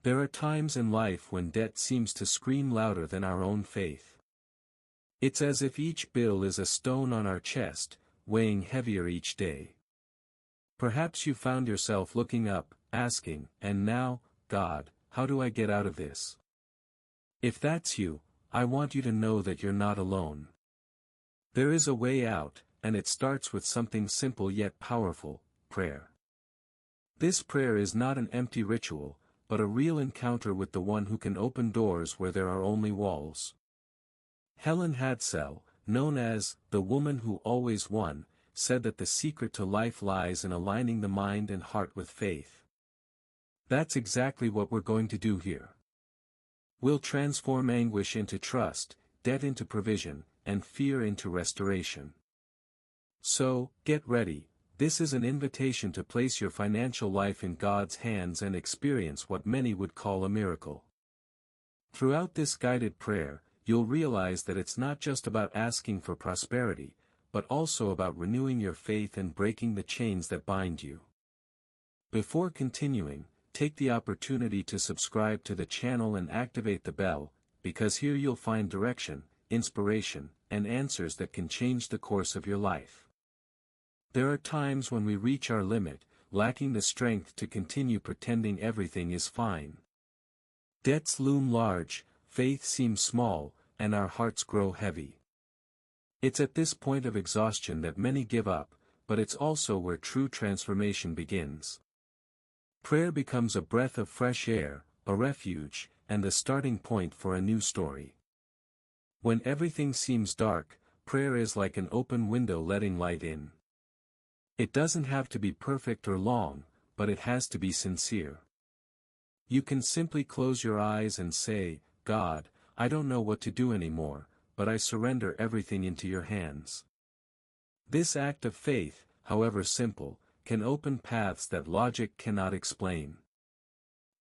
There are times in life when debt seems to scream louder than our own faith. It's as if each bill is a stone on our chest, weighing heavier each day. Perhaps you found yourself looking up, asking, "And now, God, how do I get out of this?" If that's you, I want you to know that you're not alone. There is a way out, and it starts with something simple yet powerful: prayer. This prayer is not an empty ritual, but a real encounter with the one who can open doors where there are only walls. Helen Hadsell, known as the woman who always won, said that the secret to life lies in aligning the mind and heart with faith. That's exactly what we're going to do here. We'll transform anguish into trust, debt into provision, and fear into restoration. So, get ready. This is an invitation to place your financial life in God's hands and experience what many would call a miracle. Throughout this guided prayer, you'll realize that it's not just about asking for prosperity, but also about renewing your faith and breaking the chains that bind you. Before continuing, take the opportunity to subscribe to the channel and activate the bell, because here you'll find direction, inspiration, and answers that can change the course of your life. There are times when we reach our limit, lacking the strength to continue pretending everything is fine. Debts loom large, faith seems small, and our hearts grow heavy. It's at this point of exhaustion that many give up, but it's also where true transformation begins. Prayer becomes a breath of fresh air, a refuge, and the starting point for a new story. When everything seems dark, prayer is like an open window letting light in. It doesn't have to be perfect or long, but it has to be sincere. You can simply close your eyes and say, "God, I don't know what to do anymore, but I surrender everything into your hands." This act of faith, however simple, can open paths that logic cannot explain.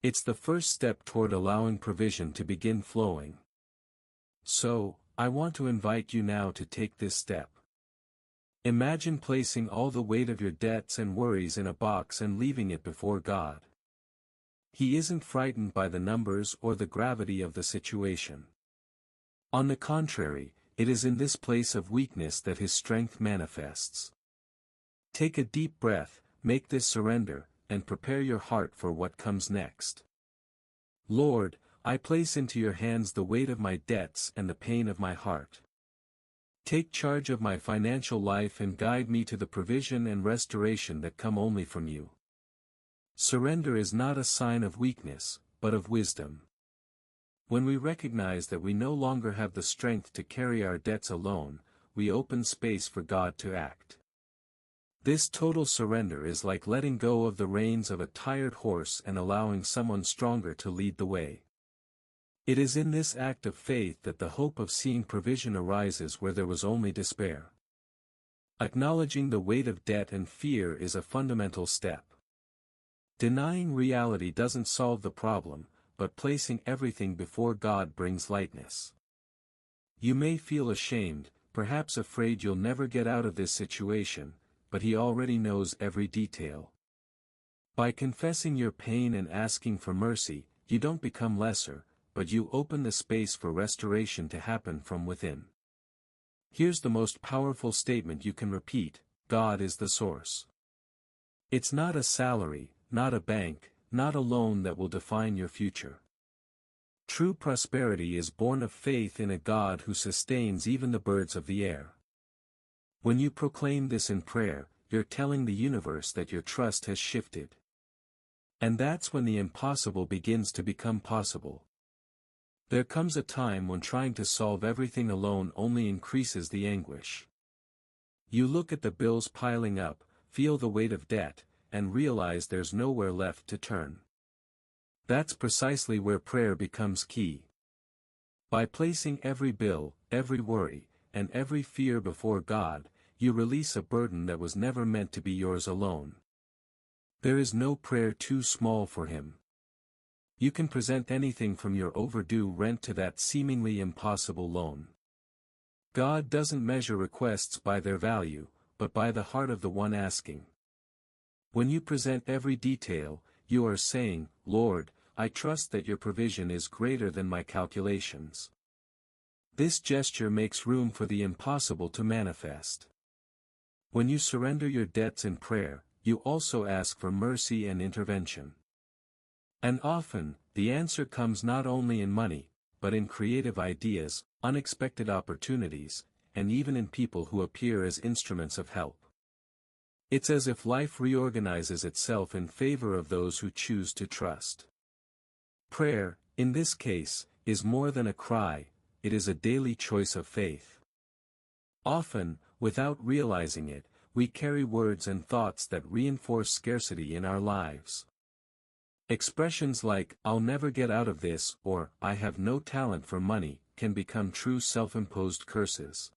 It's the first step toward allowing provision to begin flowing. So, I want to invite you now to take this step. Imagine placing all the weight of your debts and worries in a box and leaving it before God. He isn't frightened by the numbers or the gravity of the situation. On the contrary, it is in this place of weakness that His strength manifests. Take a deep breath, make this surrender, and prepare your heart for what comes next. Lord, I place into your hands the weight of my debts and the pain of my heart. Take charge of my financial life and guide me to the provision and restoration that come only from you. Surrender is not a sign of weakness, but of wisdom. When we recognize that we no longer have the strength to carry our debts alone, we open space for God to act. This total surrender is like letting go of the reins of a tired horse and allowing someone stronger to lead the way. It is in this act of faith that the hope of seeing provision arises where there was only despair. Acknowledging the weight of debt and fear is a fundamental step. Denying reality doesn't solve the problem, but placing everything before God brings lightness. You may feel ashamed, perhaps afraid you'll never get out of this situation, but He already knows every detail. By confessing your pain and asking for mercy, you don't become lesser, but you open the space for restoration to happen from within. Here's the most powerful statement you can repeat: God is the source. It's not a salary, not a bank, not a loan that will define your future. True prosperity is born of faith in a God who sustains even the birds of the air. When you proclaim this in prayer, you're telling the universe that your trust has shifted. And that's when the impossible begins to become possible. There comes a time when trying to solve everything alone only increases the anguish. You look at the bills piling up, feel the weight of debt, and realize there's nowhere left to turn. That's precisely where prayer becomes key. By placing every bill, every worry, and every fear before God, you release a burden that was never meant to be yours alone. There is no prayer too small for Him. You can present anything from your overdue rent to that seemingly impossible loan. God doesn't measure requests by their value, but by the heart of the one asking. When you present every detail, you are saying, "Lord, I trust that your provision is greater than my calculations. This gesture makes room for the impossible to manifest. When you surrender your debts in prayer, you also ask for mercy and intervention. And often, the answer comes not only in money, but in creative ideas, unexpected opportunities, and even in people who appear as instruments of help. It's as if life reorganizes itself in favor of those who choose to trust. Prayer, in this case, is more than a cry, it is a daily choice of faith. Often, without realizing it, we carry words and thoughts that reinforce scarcity in our lives. Expressions like, "I'll never get out of this," or, "I have no talent for money," can become true self-imposed curses.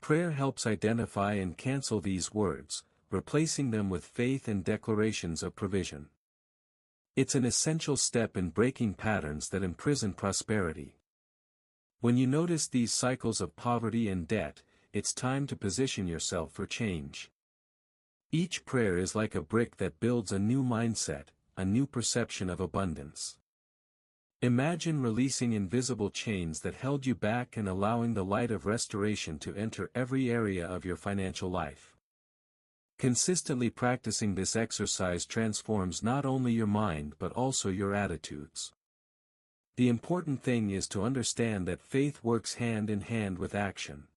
Prayer helps identify and cancel these words, replacing them with faith and declarations of provision. It's an essential step in breaking patterns that imprison prosperity. When you notice these cycles of poverty and debt, it's time to position yourself for change. Each prayer is like a brick that builds a new mindset, a new perception of abundance. Imagine releasing invisible chains that held you back and allowing the light of restoration to enter every area of your financial life. Consistently practicing this exercise transforms not only your mind but also your attitudes. The important thing is to understand that faith works hand in hand with action.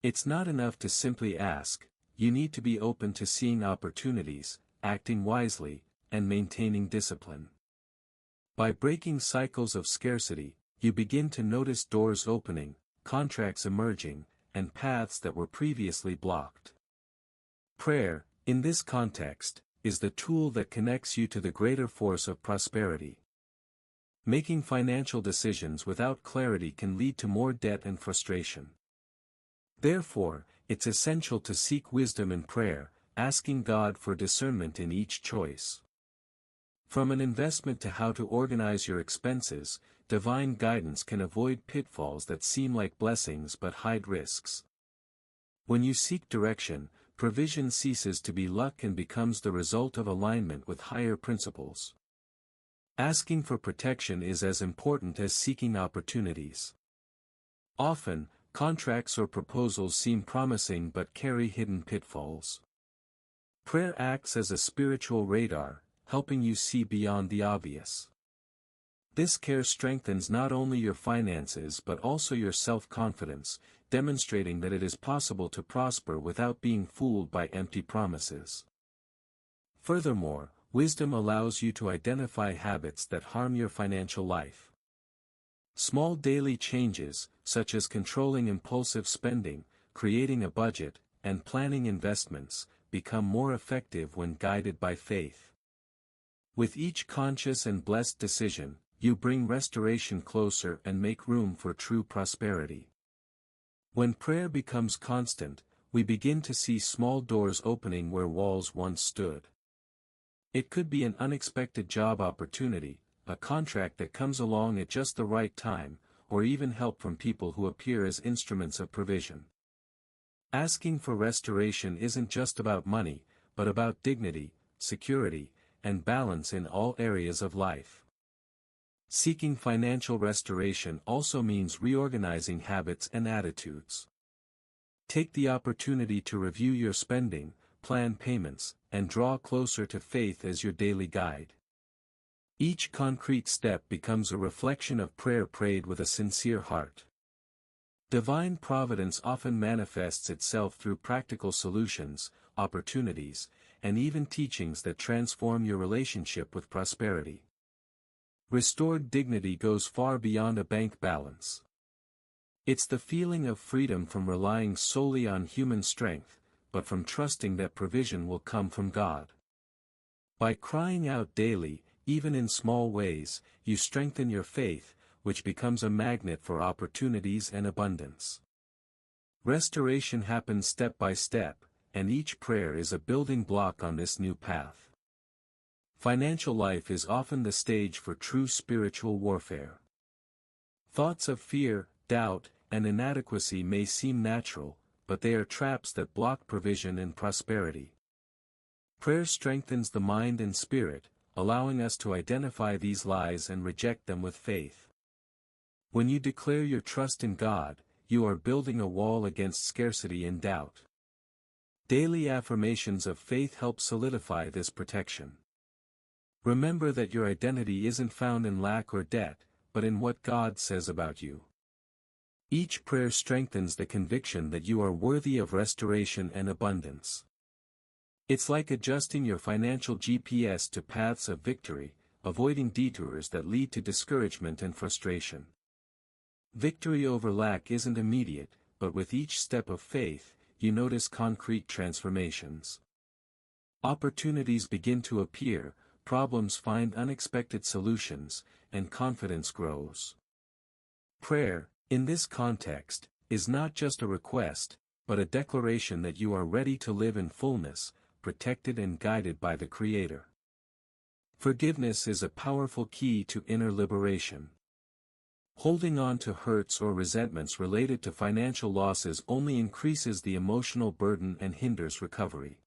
It's not enough to simply ask, you need to be open to seeing opportunities, acting wisely, and maintaining discipline. By breaking cycles of scarcity, you begin to notice doors opening, contracts emerging, and paths that were previously blocked. Prayer, in this context, is the tool that connects you to the greater force of prosperity. Making financial decisions without clarity can lead to more debt and frustration. Therefore, it's essential to seek wisdom in prayer, asking God for discernment in each choice. From an investment to how to organize your expenses, divine guidance can avoid pitfalls that seem like blessings but hide risks. When you seek direction, provision ceases to be luck and becomes the result of alignment with higher principles. Asking for protection is as important as seeking opportunities. Often, contracts or proposals seem promising but carry hidden pitfalls. Prayer acts as a spiritual radar, helping you see beyond the obvious. This care strengthens not only your finances but also your self-confidence, demonstrating that it is possible to prosper without being fooled by empty promises. Furthermore, wisdom allows you to identify habits that harm your financial life. Small daily changes, such as controlling impulsive spending, creating a budget, and planning investments, become more effective when guided by faith. With each conscious and blessed decision, you bring restoration closer and make room for true prosperity. When prayer becomes constant, we begin to see small doors opening where walls once stood. It could be an unexpected job opportunity, a contract that comes along at just the right time, or even help from people who appear as instruments of provision. Asking for restoration isn't just about money, but about dignity, security, and balance in all areas of life. Seeking financial restoration also means reorganizing habits and attitudes. Take the opportunity to review your spending, plan payments, and draw closer to faith as your daily guide. Each concrete step becomes a reflection of prayer prayed with a sincere heart. Divine providence often manifests itself through practical solutions, opportunities, and even teachings that transform your relationship with prosperity. Restored dignity goes far beyond a bank balance. It's the feeling of freedom from relying solely on human strength, but from trusting that provision will come from God. By crying out daily, even in small ways, you strengthen your faith, which becomes a magnet for opportunities and abundance. Restoration happens step by step, and each prayer is a building block on this new path. Financial life is often the stage for true spiritual warfare. Thoughts of fear, doubt, and inadequacy may seem natural, but they are traps that block provision and prosperity. Prayer strengthens the mind and spirit, allowing us to identify these lies and reject them with faith. When you declare your trust in God, you are building a wall against scarcity and doubt. Daily affirmations of faith help solidify this protection. Remember that your identity isn't found in lack or debt, but in what God says about you. Each prayer strengthens the conviction that you are worthy of restoration and abundance. It's like adjusting your financial GPS to paths of victory, avoiding detours that lead to discouragement and frustration. Victory over lack isn't immediate, but with each step of faith, you notice concrete transformations. Opportunities begin to appear, problems find unexpected solutions, and confidence grows. Prayer, in this context, is not just a request, but a declaration that you are ready to live in fullness, protected and guided by the Creator. Forgiveness is a powerful key to inner liberation. Holding on to hurts or resentments related to financial losses only increases the emotional burden and hinders recovery.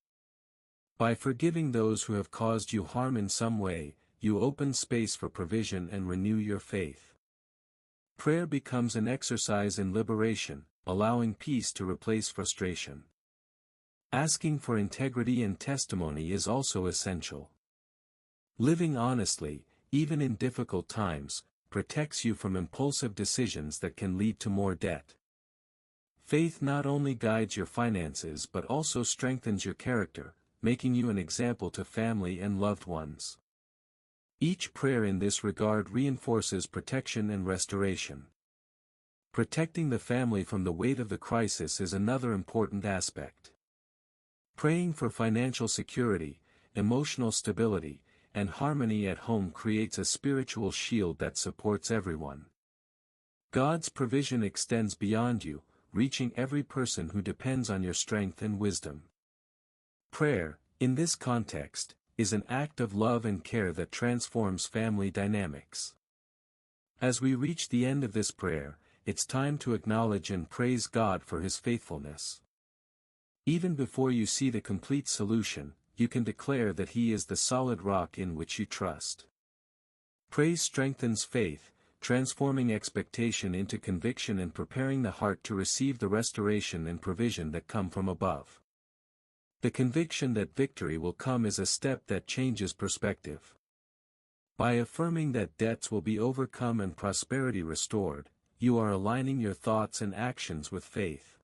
By forgiving those who have caused you harm in some way, you open space for provision and renew your faith. Prayer becomes an exercise in liberation, allowing peace to replace frustration. Asking for integrity and testimony is also essential. Living honestly, even in difficult times, protects you from impulsive decisions that can lead to more debt. Faith not only guides your finances but also strengthens your character, making you an example to family and loved ones. Each prayer in this regard reinforces protection and restoration. Protecting the family from the weight of the crisis is another important aspect. Praying for financial security, emotional stability, and harmony at home creates a spiritual shield that supports everyone. God's provision extends beyond you, reaching every person who depends on your strength and wisdom. Prayer, in this context, is an act of love and care that transforms family dynamics. As we reach the end of this prayer, it's time to acknowledge and praise God for His faithfulness. Even before you see the complete solution, you can declare that He is the solid rock in which you trust. Praise strengthens faith, transforming expectation into conviction and preparing the heart to receive the restoration and provision that come from above. The conviction that victory will come is a step that changes perspective. By affirming that debts will be overcome and prosperity restored, you are aligning your thoughts and actions with faith.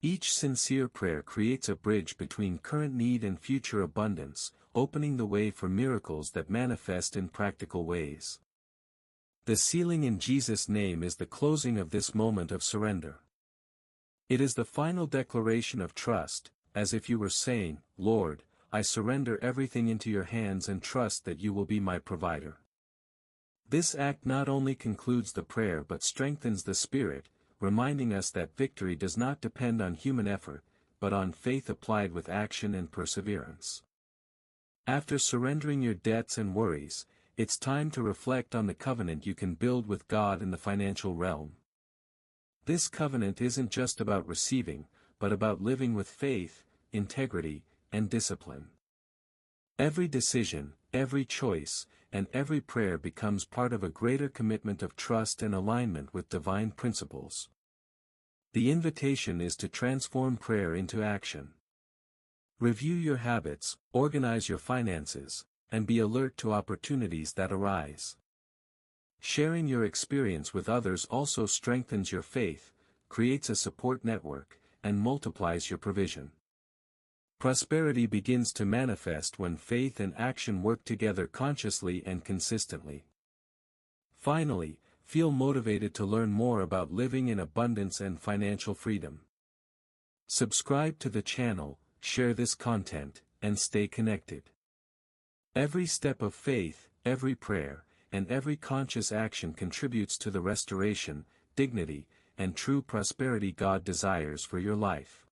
Each sincere prayer creates a bridge between current need and future abundance, opening the way for miracles that manifest in practical ways. The sealing in Jesus' name is the closing of this moment of surrender. It is the final declaration of trust, as if you were saying, "Lord, I surrender everything into your hands and trust that you will be my provider." This act not only concludes the prayer but strengthens the spirit, reminding us that victory does not depend on human effort, but on faith applied with action and perseverance. After surrendering your debts and worries, it's time to reflect on the covenant you can build with God in the financial realm. This covenant isn't just about receiving, but about living with faith, integrity, and discipline. Every decision, every choice, and every prayer becomes part of a greater commitment of trust and alignment with divine principles. The invitation is to transform prayer into action. Review your habits, organize your finances, and be alert to opportunities that arise. Sharing your experience with others also strengthens your faith, creates a support network, and multiplies your provision. Prosperity begins to manifest when faith and action work together consciously and consistently. Finally, feel motivated to learn more about living in abundance and financial freedom. Subscribe to the channel, share this content, and stay connected. Every step of faith, every prayer, and every conscious action contributes to the restoration, dignity, and true prosperity God desires for your life.